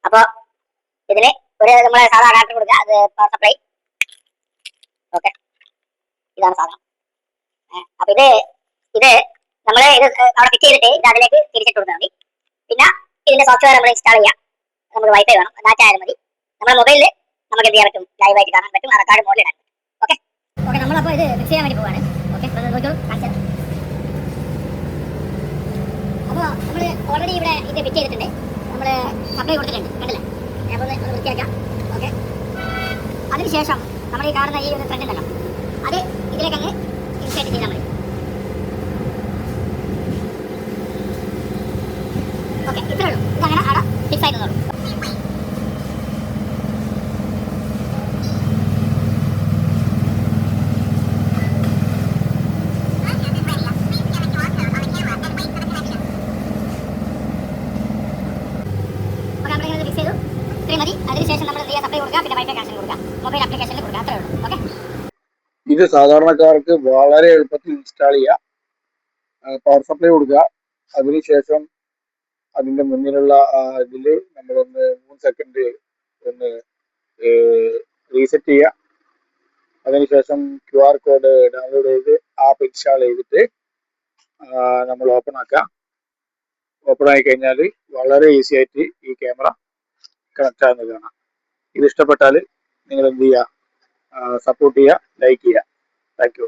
അപ്പൊ ഇതില് ഒരു നമ്മളെ സാധാ അഡാപ്റ്റർ കൊടുക്കുക, അത് പവർ സപ്ലൈ. ഓക്കെ, ഇതാണ് സാധനം. അപ്പൊ ഇത് നമ്മൾ ഇത് അവിടെ ഫിറ്റ് ചെയ്തിട്ട് ഇത് അതിലേക്ക് തിരിച്ചിട്ട് കൊടുത്താൽ മതി. പിന്നെ ഇതിന്റെ സോഫ്റ്റ്വെയർ നമ്മൾ ഇൻസ്റ്റാൾ ചെയ്യാം. നമുക്ക് വൈഫൈ വേണം, ഡാറ്റ ആയാലും മതി. നമ്മുടെ മൊബൈലിൽ നമുക്ക് എന്ത് ചെയ്യാൻ പറ്റും, ലൈവായിട്ട് കാണാൻ പറ്റും, ആ റെക്കോർഡ് മോഡിൽ ഇടാൻ പറ്റും. ഓക്കെ ഓക്കെ, നമ്മളപ്പോൾ ഇത് ഫിക്സ് ചെയ്യാൻ വേണ്ടി പോവാണ്. ഓക്കെ, അപ്പോൾ നമ്മൾ ഓൾറെഡി ഇവിടെ ഇത് ഫിറ്റ് ചെയ്തിട്ടുണ്ട്, നമ്മൾ സപ്ലൈ കൊടുത്തിട്ടുണ്ട്, കണ്ടില്ലേ? അപ്പോൾ ഒന്ന് വൃത്തിയാക്കാം. ഓക്കെ, അതിനുശേഷം നമ്മൾ ഈ കാണുന്ന ഈ ഒരു ത്രെഡ് ഉണ്ടല്ലോ, അത് ഇതിലേക്ക് അങ്ങ് ഇൻസേർട്ട് ചെയ്താൽ മതി. ഓക്കെ, ഇത്രേ ഉള്ളൂ. ഇതങ്ങനെ അവിടെ ഫിക്സ് ആയി തന്നോളൂ. ഇത് സാധാരണക്കാർക്ക് വളരെ എളുപ്പത്തിൽ ഇൻസ്റ്റാൾ ചെയ്യാം. പവർ സപ്ലൈ കൊടുക്കുക, അതിനുശേഷം അതിന്റെ മുന്നിലുള്ള ഇതില് നമ്മളൊന്ന് 3 സെക്കൻഡ് ഒന്ന് റീസെറ്റ് ചെയ്യുക. അതിനുശേഷം QR കോഡ് ഡൗൺലോഡ് ചെയ്ത് ആപ്പ് ഇൻസ്റ്റാൾ ചെയ്തിട്ട് നമ്മൾ ഓപ്പൺ ആക്കുക. ഓപ്പൺ ആയി കഴിഞ്ഞാൽ വളരെ ഈസി ആയിട്ട് ഈ ക്യാമറ കണക്ട് ആകുന്നതാണ്. ഇത് ഇഷ്ടപ്പെട്ടാൽ നിങ്ങൾ എന്ത് ചെയ്യുക, സപ്പോർട്ട് ചെയ്യുക, ലൈക്ക് ചെയ്യുക. Thank you.